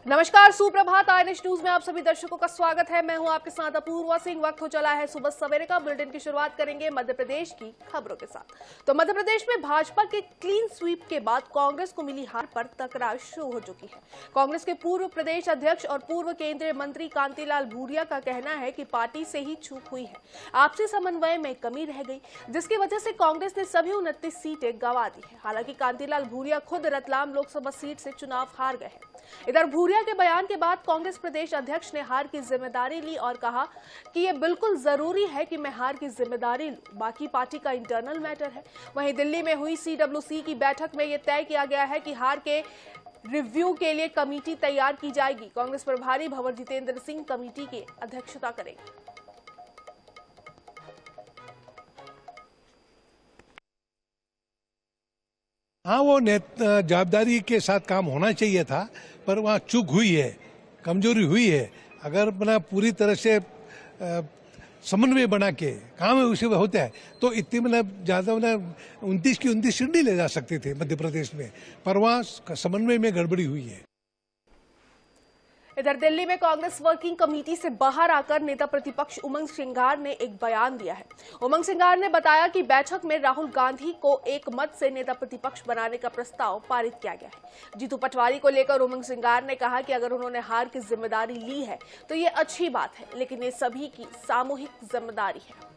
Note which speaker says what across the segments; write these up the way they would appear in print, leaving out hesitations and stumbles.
Speaker 1: नमस्कार, सुप्रभात। INH news में आप सभी दर्शकों का स्वागत है। मैं हूं आपके साथ अपूर्वा सिंह। वक्त हो चला है सुबह सवेरे का। बुलेटिन की शुरुआत करेंगे मध्य प्रदेश की खबरों के साथ। तो मध्य प्रदेश में भाजपा के क्लीन स्वीप के बाद कांग्रेस को मिली हार पर तकरार शुरू हो चुकी है। कांग्रेस के पूर्व प्रदेश अध्यक्ष और पूर्व केंद्रीय मंत्री कांतिलाल भूरिया का कहना है कि पार्टी से ही चूक हुई है, आपसी समन्वय में कमी रह गई, जिसकी वजह से कांग्रेस ने सभी 29 सीटें गंवा दी है। हालांकि कांतिलाल भूरिया खुद रतलाम लोकसभा सीट से चुनाव हार गए हैं। इधर भूरिया के बयान के बाद कांग्रेस प्रदेश अध्यक्ष ने हार की जिम्मेदारी ली और कहा कि यह बिल्कुल जरूरी है कि मैं हार की जिम्मेदारी लूं, बाकी पार्टी का इंटरनल मैटर है। वहीं दिल्ली में हुई CWC की बैठक में यह तय किया गया है कि हार के रिव्यू के लिए कमेटी तैयार की जाएगी। कांग्रेस प्रभारी भंवर जितेंद्र सिंह कमेटी की अध्यक्षता करेंगे।
Speaker 2: हाँ, वो जवाबदारी के साथ काम होना चाहिए था, पर वहाँ चूक हुई है, कमजोरी हुई है। अगर अपना पूरी तरह से समन्वय बना के काम उसे होता है तो इतनी ज़्यादा 29 की 29 सीट नहीं ले जा सकते थे मध्य प्रदेश में, पर वहाँ समन्वय में गड़बड़ी हुई है।
Speaker 1: इधर दिल्ली में कांग्रेस वर्किंग कमेटी से बाहर आकर नेता प्रतिपक्ष उमंग सिंगार ने एक बयान दिया है। उमंग सिंगार ने बताया कि बैठक में राहुल गांधी को एक मत से नेता प्रतिपक्ष बनाने का प्रस्ताव पारित किया गया है। जीतू पटवारी को लेकर उमंग सिंगार ने कहा कि अगर उन्होंने हार की जिम्मेदारी ली है तो ये अच्छी बात है, लेकिन ये सभी की सामूहिक जिम्मेदारी है।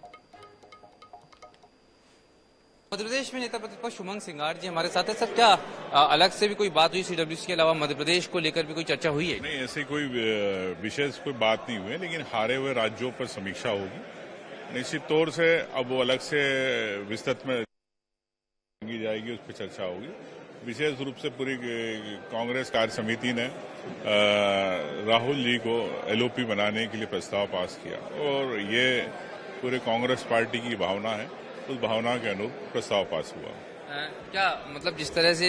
Speaker 3: मध्य प्रदेश में नेता प्रतिपक्ष उमंग सिंगार जी हमारे साथ है। सर, क्या अलग से भी कोई बात हुई CWC के अलावा मध्य प्रदेश को लेकर भी कोई चर्चा हुई है?
Speaker 4: नहीं, ऐसी कोई विशेष कोई बात नहीं हुई है, लेकिन हारे हुए राज्यों पर समीक्षा होगी। निश्चित तौर से अब वो अलग से विस्तृत में की जाएगी, उस पर चर्चा होगी। विशेष रूप से पूरी कांग्रेस कार्य समिति ने राहुल जी को LOP बनाने के लिए प्रस्ताव पास किया और ये पूरे कांग्रेस पार्टी की भावना है, उस भावना के अनुरूप प्रस्ताव पास हुआ।
Speaker 3: क्या मतलब जिस तरह से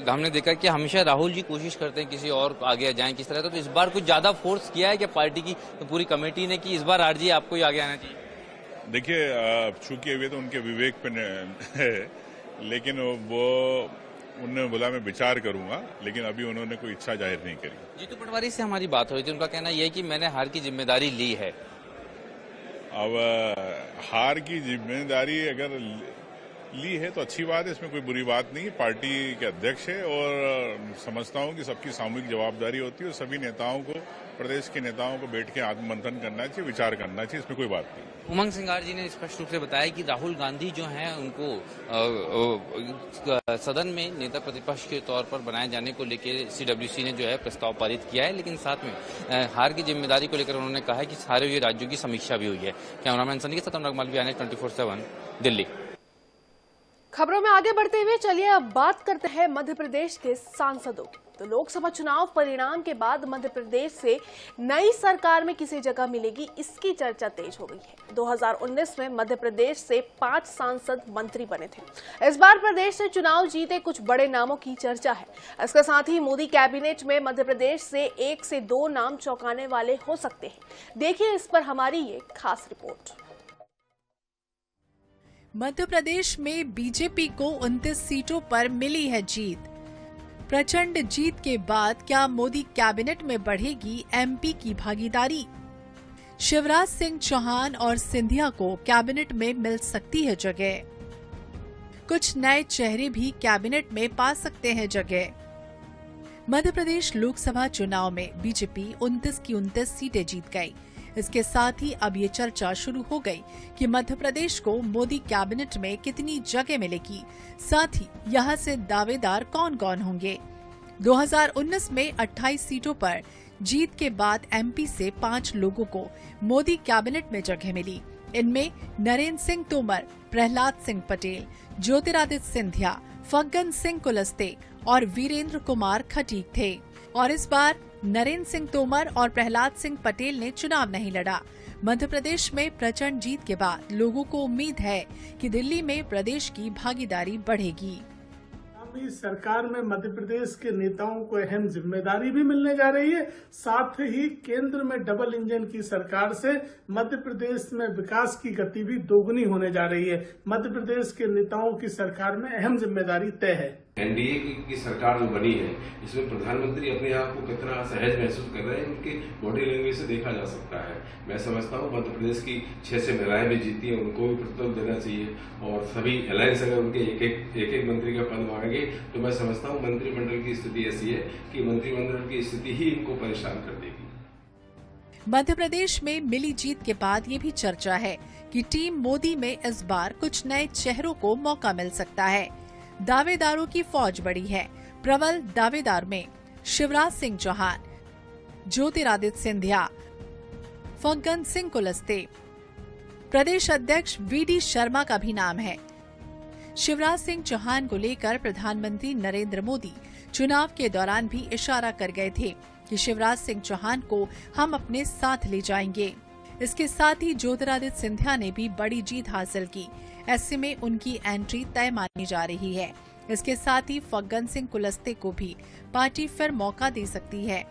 Speaker 3: हमने देखा कि हमेशा राहुल जी कोशिश करते हैं किसी और आगे जाएं, किस तरह तो इस बार कुछ ज्यादा फोर्स किया है कि पार्टी की पूरी कमेटी ने कि इस बार RG आपको ही आगे आना चाहिए?
Speaker 4: देखिए, चूंकि अभी तो उनके विवेक पे है, लेकिन वो उन्होंने बोला मैं विचार करूंगा, लेकिन अभी उन्होंने कोई इच्छा जाहिर नहीं करी।
Speaker 3: जीतू पटवारी से हमारी बात हुई थी, उनका कहना यह है कि मैंने हार की जिम्मेदारी ली है।
Speaker 4: अब हार की जिम्मेदारी अगर ली है तो अच्छी बात है, इसमें कोई बुरी बात नहीं। पार्टी के अध्यक्ष है और समझता हूं कि सबकी सामूहिक जवाबदारी होती है और सभी नेताओं को, प्रदेश के नेताओं को बैठ के आत्ममंथन करना चाहिए, विचार करना चाहिए, इसमें कोई बात नहीं।
Speaker 3: उमंग सिंगार जी ने स्पष्ट रूप से बताया कि राहुल गांधी जो हैं उनको सदन में नेता प्रतिपक्ष के तौर पर बनाए जाने को लेकर CWC ने जो है प्रस्ताव पारित किया है, लेकिन साथ में हार की जिम्मेदारी को लेकर उन्होंने कहा है कि सारे हुए राज्यों की समीक्षा भी हुई है। कैमरामैन सनी के साथ अनुराग मालवीय, आईएनएच 24/7 दिल्ली।
Speaker 1: खबरों में आगे बढ़ते हुए चलिए अब बात करते हैं मध्य प्रदेश के सांसदों की। तो लोकसभा चुनाव परिणाम के बाद मध्य प्रदेश से नई सरकार में किसे जगह मिलेगी, इसकी चर्चा तेज हो गई है। 2019 में मध्य प्रदेश से 5 सांसद मंत्री बने थे। इस बार प्रदेश से चुनाव जीते कुछ बड़े नामों की चर्चा है। इसके साथ ही मोदी कैबिनेट में मध्य प्रदेश से 1 से 2 नाम चौंकाने वाले हो सकते हैं। देखिए इस पर हमारी ये खास रिपोर्ट।
Speaker 5: मध्य प्रदेश में बीजेपी को 29 सीटों पर मिली है जीत। प्रचंड जीत के बाद क्या मोदी कैबिनेट में बढ़ेगी MP की भागीदारी? शिवराज सिंह चौहान और सिंधिया को कैबिनेट में मिल सकती है जगह। कुछ नए चेहरे भी कैबिनेट में पा सकते हैं जगह। मध्य प्रदेश लोकसभा चुनाव में बीजेपी 29 की 29 सीटें जीत गई। इसके साथ ही अब ये चर्चा शुरू हो गई कि मध्य प्रदेश को मोदी कैबिनेट में कितनी जगह मिलेगी, साथ ही यहाँ से दावेदार कौन कौन होंगे। 2019 में 28 सीटों पर जीत के बाद MP से 5 लोगों को मोदी कैबिनेट में जगह मिली। इनमें नरेंद्र सिंह तोमर, प्रहलाद सिंह पटेल, ज्योतिरादित्य सिंधिया, फग्गन सिंह कुलस्ते और वीरेंद्र कुमार खटीक थे। और इस बार नरेंद्र सिंह तोमर और प्रहलाद सिंह पटेल ने चुनाव नहीं लड़ा। मध्य प्रदेश में प्रचंड जीत के बाद लोगों को उम्मीद है कि दिल्ली में प्रदेश की भागीदारी बढ़ेगी।
Speaker 6: इस सरकार में मध्य प्रदेश के नेताओं को अहम जिम्मेदारी भी मिलने जा रही है। साथ ही केंद्र में डबल इंजन की सरकार से मध्य प्रदेश में विकास की गति भी दोगुनी होने जा रही है। मध्य प्रदेश के नेताओं की सरकार में अहम जिम्मेदारी तय है।
Speaker 7: एनडीए की सरकार जो बनी है, इसमें प्रधानमंत्री अपने आप को कितना सहज महसूस कर रहे हैं, उनकी बॉडी लैंग्वेज से देखा जा सकता है। मैं समझता हूँ मध्य प्रदेश की 6 से महिलाएं भी जीती हैं, उनको भी प्रतिफल देना चाहिए और सभी अलायंस अगर उनके एक एक मंत्री का पद मांगे तो मैं समझता हूँ मंत्रिमंडल की स्थिति ऐसी है कि मंत्रिमंडल की स्थिति ही इनको परेशान कर देगी।
Speaker 5: मध्य प्रदेश में मिली जीत के बाद ये भी चर्चा है कि टीम मोदी में इस बार कुछ नए चेहरों को मौका मिल सकता है। दावेदारों की फौज बढ़ी है। प्रबल दावेदार में शिवराज सिंह चौहान, ज्योतिरादित्य सिंधिया, फग्गन सिंह कुलस्ते, प्रदेश अध्यक्ष वीडी शर्मा का भी नाम है। शिवराज सिंह चौहान को लेकर प्रधानमंत्री नरेंद्र मोदी चुनाव के दौरान भी इशारा कर गए थे कि शिवराज सिंह चौहान को हम अपने साथ ले जाएंगे। इसके साथ ही ज्योतिरादित्य सिंधिया ने भी बड़ी जीत हासिल की। ऐसे में उनकी एंट्री तय मानी जा रही है। इसके साथ ही फग्गन सिंह कुलस्ते को भी पार्टी फिर मौका दे सकती है।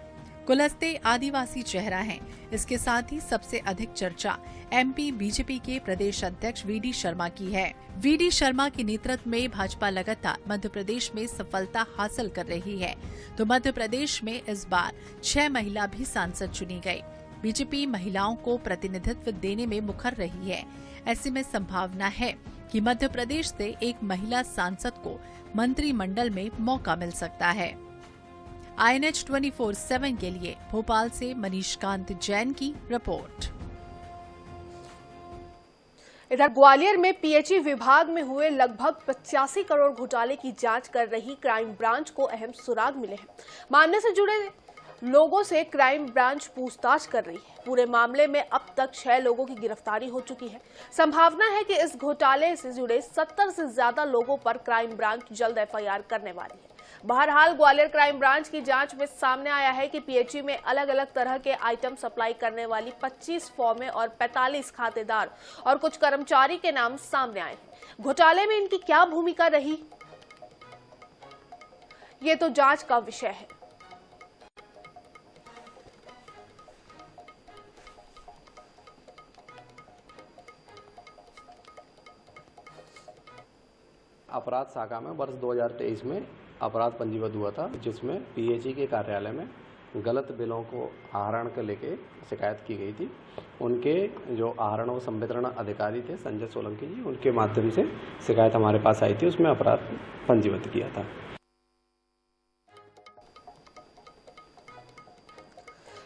Speaker 5: कुलस्ते आदिवासी चेहरा हैं। इसके साथ ही सबसे अधिक चर्चा एमपी बीजेपी के प्रदेश अध्यक्ष वीडी शर्मा की है। वीडी शर्मा के नेतृत्व में भाजपा लगातार मध्य प्रदेश में सफलता हासिल कर रही है, तो मध्य प्रदेश में इस बार 6 महिला भी सांसद चुनी गई। बीजेपी महिलाओं को प्रतिनिधित्व देने में मुखर रही है। ऐसे में संभावना है कि मध्य प्रदेश से एक महिला सांसद को मंत्रिमंडल में मौका मिल सकता है। INH 24/7 के लिए भोपाल से मनीष कांत जैन की रिपोर्ट।
Speaker 1: इधर ग्वालियर में पीएचई विभाग में हुए लगभग 85 करोड़ घोटाले की जांच कर रही क्राइम ब्रांच को अहम सुराग मिले हैं। मामले से जुड़े लोगों से क्राइम ब्रांच पूछताछ कर रही है। पूरे मामले में अब तक 6 लोगों की गिरफ्तारी हो चुकी है। संभावना है कि इस घोटाले से जुड़े 70 से ज्यादा लोगों पर क्राइम ब्रांच जल्द FIR करने वाली है। बहरहाल ग्वालियर क्राइम ब्रांच की जांच में सामने आया है कि पीएचई में अलग अलग तरह के आइटम सप्लाई करने वाली 25 फॉर्में और 45 खातेदार और कुछ कर्मचारी के नाम सामने आए हैं। घोटाले में इनकी क्या भूमिका रही, ये तो जांच का विषय है।
Speaker 8: अपराध शाखा में वर्ष 2023 में अपराध पंजीबद्ध हुआ था, जिसमें पीएचई के कार्यालय में गलत बिलों को आहरण को लेके शिकायत की गई थी। उनके जो आहरण व संवितरण अधिकारी थे संजय सोलंकी जी, उनके माध्यम से शिकायत हमारे पास आई थी, उसमें अपराध पंजीबद्ध किया था।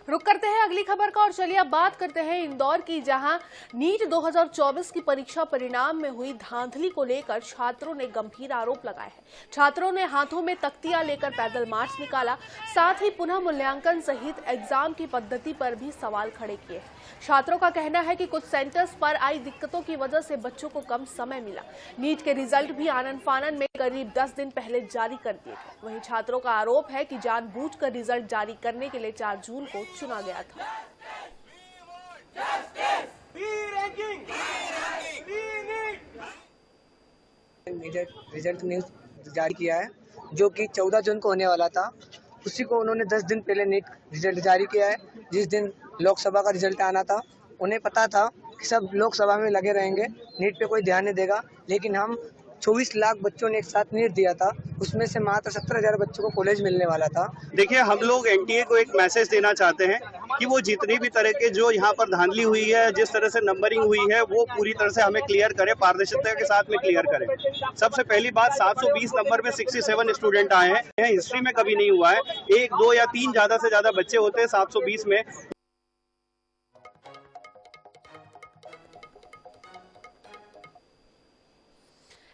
Speaker 1: रुक करते हैं अगली खबर का और चलिए अब बात करते हैं इंदौर की, जहां नीट 2024 की परीक्षा परिणाम में हुई धांधली को लेकर छात्रों ने गंभीर आरोप लगाए हैं। छात्रों ने हाथों में तख्तियां लेकर पैदल मार्च निकाला, साथ ही पुनः मूल्यांकन सहित एग्जाम की पद्धति पर भी सवाल खड़े किए हैं। छात्रों का कहना है कि कुछ सेंटर्स पर आई दिक्कतों की वजह से बच्चों को कम समय मिला। नीट के रिजल्ट भी आनन फानन में करीब 10 दिन पहले जारी कर दिए गए। वहीं छात्रों का आरोप है कि जानबूझकर रिजल्ट जारी करने के लिए 4 जून को चुना गया था।
Speaker 9: रिजल्ट न्यूज जारी किया है, जो कि 14 जून को होने वाला था। उसी को उन्होंने 10 दिन पहले नीट रिजल्ट जारी किया है। जिस दिन लोकसभा का रिजल्ट आना था, उन्हें पता था कि सब लोकसभा में लगे रहेंगे, नीट पे कोई ध्यान नहीं देगा। लेकिन हम 24 लाख बच्चों ने एक साथ नीट दिया था, उसमें से मात्र 17,000 बच्चों को कॉलेज मिलने वाला था।
Speaker 10: देखिए, हम लोग एनटीए को एक मैसेज देना चाहते हैं कि वो जितनी भी तरह के जो यहाँ पर धांधली हुई है, जिस तरह से नंबरिंग हुई है, वो पूरी तरह से हमें क्लियर करें, पारदर्शिता के साथ में क्लियर करें। सबसे पहली बात, 720 नंबर में 67 स्टूडेंट आए हैं। हिस्ट्री में कभी नहीं हुआ है। 1, 2 या 3 ज्यादा से ज्यादा बच्चे होते हैं 720 में।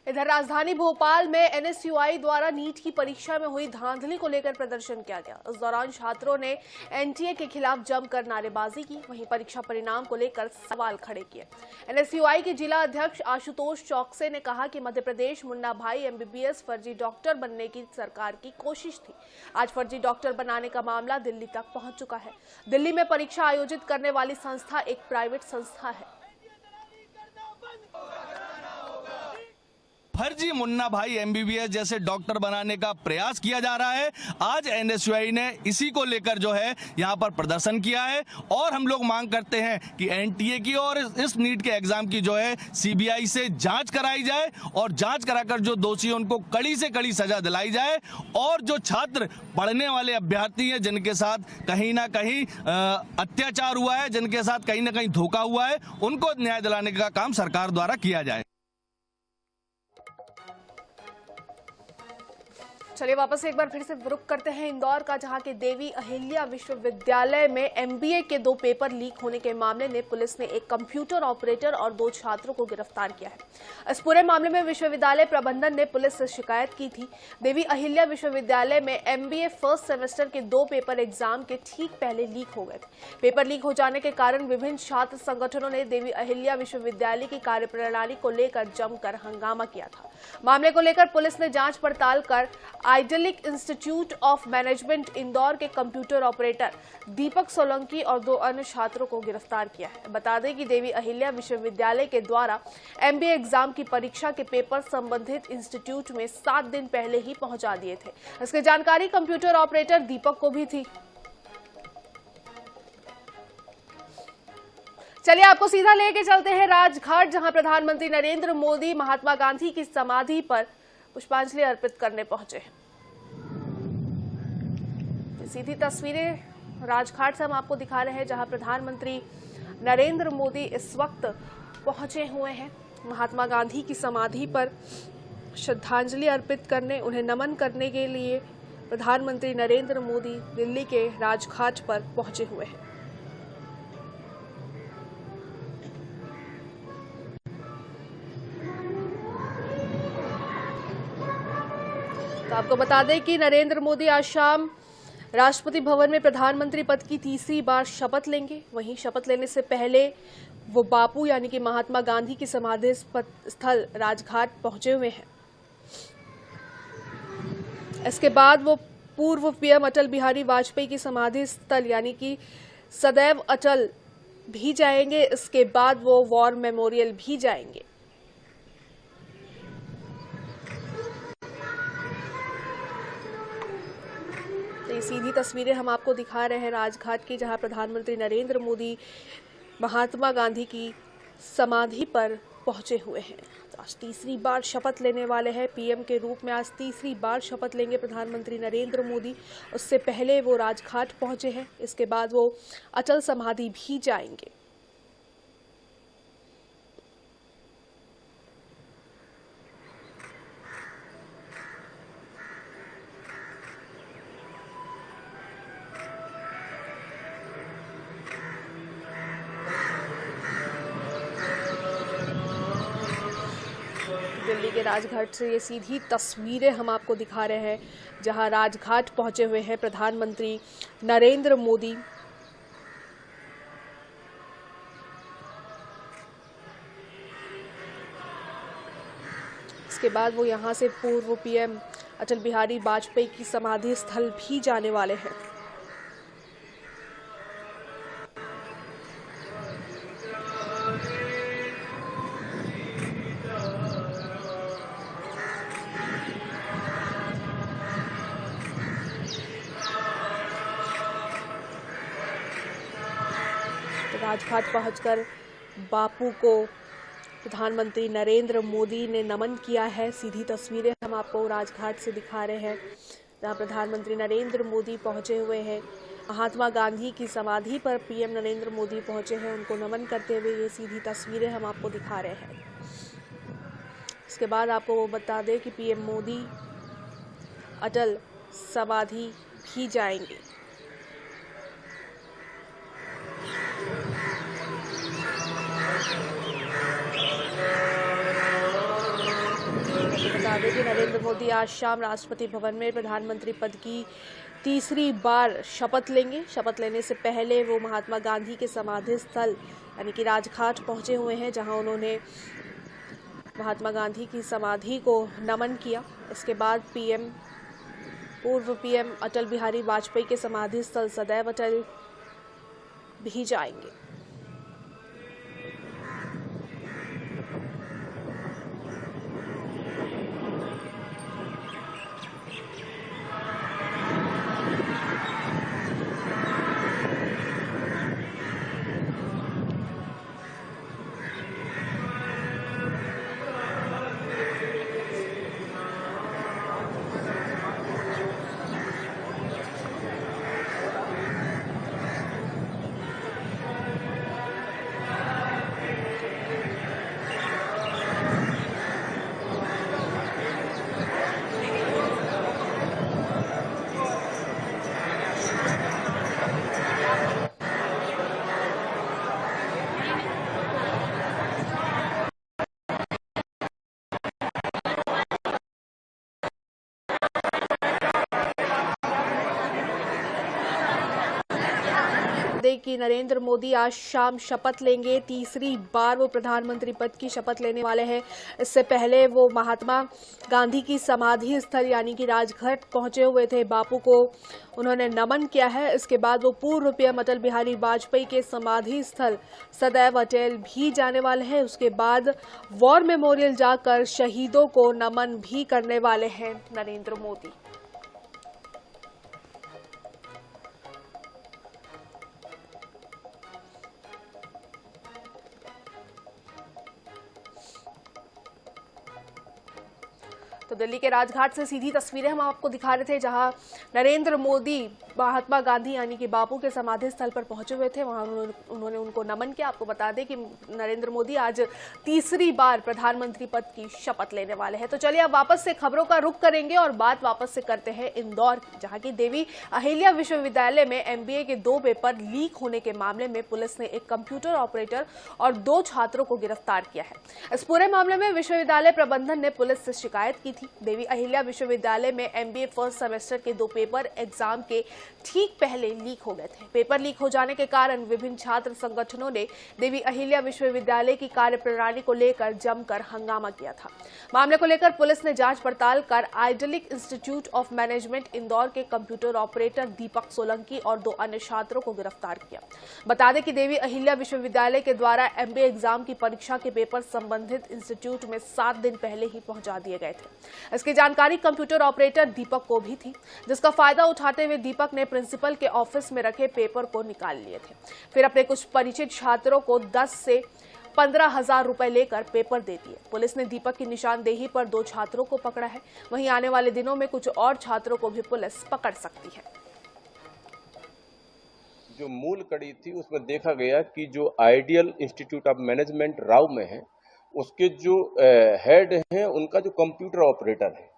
Speaker 1: इधर राजधानी भोपाल में एनएसयूआई द्वारा नीट की परीक्षा में हुई धांधली को लेकर प्रदर्शन किया गया। इस दौरान छात्रों ने एनटीए के खिलाफ जमकर नारेबाजी की, वहीं परीक्षा परिणाम को लेकर सवाल खड़े किए। एनएसयूआई के जिला अध्यक्ष आशुतोष चौकसे ने कहा कि मध्य प्रदेश मुन्ना भाई MBBS फर्जी डॉक्टर बनने की सरकार की कोशिश थी। आज फर्जी डॉक्टर बनाने का मामला दिल्ली तक पहुंच चुका है। दिल्ली में परीक्षा आयोजित करने वाली संस्था एक प्राइवेट संस्था है।
Speaker 11: फर्जी मुन्ना भाई MBBS जैसे डॉक्टर बनाने का प्रयास किया जा रहा है। आज NSUI ने इसी को लेकर जो है यहाँ पर प्रदर्शन किया है और हम लोग मांग करते हैं कि NTA की और इस नीट के एग्जाम की जो है CBI से जांच कराई जाए और जांच कराकर जो दोषी हैं उनको कड़ी से कड़ी सजा दिलाई जाए और जो छात्र पढ़ने वाले अभ्यर्थी हैं जिनके साथ कहीं ना कहीं अत्याचार हुआ है, जिनके साथ कहीं ना कहीं धोखा हुआ है, उनको न्याय दिलाने का काम सरकार द्वारा किया जाए।
Speaker 1: चलिए वापस एक बार फिर से रुख करते हैं इंदौर का, जहां के देवी अहिल्या विश्वविद्यालय में MBA के 2 पेपर लीक होने के मामले में पुलिस ने एक कंप्यूटर ऑपरेटर और 2 छात्रों को गिरफ्तार किया है। इस पूरे मामले में विश्वविद्यालय प्रबंधन ने पुलिस से शिकायत की थी। देवी अहिल्या विश्वविद्यालय में MBA फर्स्ट सेमेस्टर के 2 पेपर एग्जाम के ठीक पहले लीक हो गए थे। पेपर लीक हो जाने के कारण विभिन्न छात्र संगठनों ने देवी अहिल्या विश्वविद्यालय की कार्यप्रणाली को लेकर जमकर हंगामा किया था। मामले को लेकर पुलिस ने जांच पड़ताल कर idyllic institute of management Indore के कंप्यूटर ऑपरेटर दीपक सोलंकी और 2 अन्य छात्रों को गिरफ्तार किया है। बता दें कि देवी अहिल्या विश्वविद्यालय के द्वारा MBA एग्जाम की परीक्षा के पेपर संबंधित इंस्टीट्यूट में 7 दिन पहले ही पहुंचा दिए थे। इसकी जानकारी कंप्यूटर ऑपरेटर दीपक को भी थी। चलिए आपको सीधा लेके चलते हैं राजघाट, जहां प्रधानमंत्री नरेंद्र मोदी महात्मा गांधी की समाधि पर पुष्पांजलि अर्पित करने पहुंचे हैं। सीधी तस्वीरें राजघाट से हम आपको दिखा रहे हैं, जहां प्रधानमंत्री नरेंद्र मोदी इस वक्त पहुंचे हुए हैं महात्मा गांधी की समाधि पर श्रद्धांजलि अर्पित करने, उन्हें नमन करने के लिए प्रधानमंत्री नरेंद्र मोदी दिल्ली के राजघाट पर पहुंचे हुए हैं। तो आपको बता दें कि नरेंद्र मोदी आज शाम राष्ट्रपति भवन में प्रधानमंत्री पद की 3री बार शपथ लेंगे। वहीं शपथ लेने से पहले वो बापू यानी कि महात्मा गांधी की समाधि स्थल राजघाट पहुंचे हुए हैं। इसके बाद वो पूर्व PM अटल बिहारी वाजपेयी की समाधि स्थल यानी कि सदैव अटल भी जाएंगे। इसके बाद वो वॉर मेमोरियल भी जाएंगे। ये सीधी तस्वीरें हम आपको दिखा रहे हैं राजघाट की, जहां प्रधानमंत्री नरेंद्र मोदी महात्मा गांधी की समाधि पर पहुंचे हुए हैं। तो आज 3री बार शपथ लेने वाले हैं PM के रूप में। आज 3री बार शपथ लेंगे प्रधानमंत्री नरेंद्र मोदी। उससे पहले वो राजघाट पहुंचे हैं, इसके बाद वो अटल समाधि भी जाएंगे। दिल्ली के राजघाट से ये सीधी तस्वीरें हम आपको दिखा रहे हैं, जहां राजघाट पहुंचे हुए हैं प्रधानमंत्री नरेंद्र मोदी। इसके बाद वो यहां से पूर्व PM अटल बिहारी वाजपेयी की समाधि स्थल भी जाने वाले हैं। राजघाट पहुंचकर बापू को प्रधानमंत्री नरेंद्र मोदी ने नमन किया है। सीधी तस्वीरें हम आपको राजघाट से दिखा रहे हैं, जहां प्रधानमंत्री नरेंद्र मोदी पहुंचे हुए हैं। महात्मा गांधी की समाधि पर PM नरेंद्र मोदी पहुंचे हैं, उनको नमन करते हुए ये सीधी तस्वीरें हम आपको दिखा रहे हैं। इसके बाद आपको वो बता दें कि PM मोदी अटल समाधि भी जाएंगे। बता दें कि नरेंद्र मोदी आज शाम राष्ट्रपति भवन में प्रधानमंत्री पद की 3री बार शपथ लेंगे। शपथ लेने से पहले वो महात्मा गांधी के समाधि स्थल यानी कि राजघाट पहुंचे हुए हैं, जहां उन्होंने महात्मा गांधी की समाधि को नमन किया। इसके बाद पूर्व PM अटल बिहारी वाजपेयी के समाधि स्थल सदैव अटल भी जाएंगे। कि नरेंद्र मोदी आज शाम शपथ लेंगे। तीसरी बार वो प्रधानमंत्री पद की शपथ लेने वाले हैं। इससे पहले वो महात्मा गांधी की समाधि स्थल यानी कि राजघाट पहुंचे हुए थे। बापू को उन्होंने नमन किया है। इसके बाद वो पूर्व पीएम अटल बिहारी वाजपेयी के समाधि स्थल सदैव अटल भी जाने वाले हैं। उसके बाद वॉर मेमोरियल जाकर शहीदों को नमन भी करने वाले हैं नरेंद्र मोदी। तो दिल्ली के राजघाट से सीधी तस्वीरें हम आपको दिखा रहे थे, जहां नरेंद्र मोदी महात्मा गांधी यानी कि बापू के समाधि स्थल पर पहुंचे हुए थे। वहां उन्होंने उनको नमन किया। आपको बता दें कि नरेंद्र मोदी आज तीसरी बार प्रधानमंत्री पद की शपथ लेने वाले हैं। तो चलिए अब वापस से खबरों का रुख करेंगे और बात वापस से करते हैं इंदौर की, जहां की देवी अहिल्या विश्वविद्यालय में MBA के 2 पेपर लीक होने के मामले में पुलिस ने एक कंप्यूटर ऑपरेटर और 2 छात्रों को गिरफ्तार किया है। इस पूरे मामले में विश्वविद्यालय प्रबंधन ने पुलिस से शिकायत की थी। देवी अहिल्या विश्वविद्यालय में MBA फर्स्ट सेमेस्टर के 2 पेपर एग्जाम के ठीक पहले लीक हो गए थे। पेपर लीक हो जाने के कारण विभिन्न छात्र संगठनों ने देवी अहिल्या विश्वविद्यालय की कार्यप्रणाली को लेकर जमकर हंगामा किया था। मामले को लेकर पुलिस ने जांच पड़ताल कर idyllic institute of management Indore के कंप्यूटर ऑपरेटर दीपक सोलंकी और 2 अन्य छात्रों को गिरफ्तार किया। बता दें कि देवी अहिल्या विश्वविद्यालय के द्वारा MBA एग्जाम की परीक्षा के पेपर संबंधित इंस्टीट्यूट में 7 दिन पहले ही पहुंचा दिए गए थे। इसकी जानकारी कंप्यूटर ऑपरेटर दीपक को भी थी, जिसका फायदा उठाते हुए दीपक ने प्रिंसिपल के ऑफिस में रखे पेपर को निकाल लिए थे। फिर अपने कुछ परिचित छात्रों को 10 से 15,000 रुपए लेकर पेपर दे दिए। पुलिस ने दीपक की निशानदेही पर 2 छात्रों को पकड़ा है। वहीं आने वाले दिनों में कुछ और छात्रों को भी पुलिस पकड़ सकती है।
Speaker 12: जो मूल कड़ी थी उसमें देखा गया कि जो ideal institute of management Rao में है, उसके जो हेड हैं उनका जो कंप्यूटर ऑपरेटर है,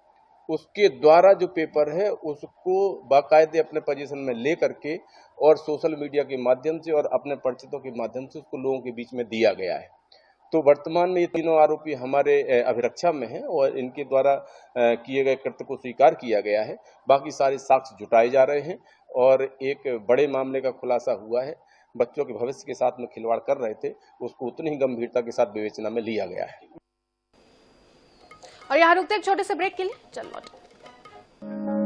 Speaker 12: उसके द्वारा जो पेपर है उसको बाकायदे अपने पोजीशन में ले करके और सोशल मीडिया के माध्यम से और अपने परिचितों के माध्यम से उसको लोगों के बीच में दिया गया है। तो वर्तमान में ये तीनों आरोपी हमारे अभिरक्षा में हैं और इनके द्वारा किए गए कृत्य को स्वीकार किया गया है। बाकी सारे साक्ष्य जुटाए जा रहे हैं और एक बड़े मामले का खुलासा हुआ है। बच्चों के भविष्य के साथ में खिलवाड़ कर रहे थे, उसको उतनी ही गंभीरता के साथ विवेचना में लिया गया है।
Speaker 1: और यहाँ रुकते एक छोटे से ब्रेक के लिए, चल लौटे।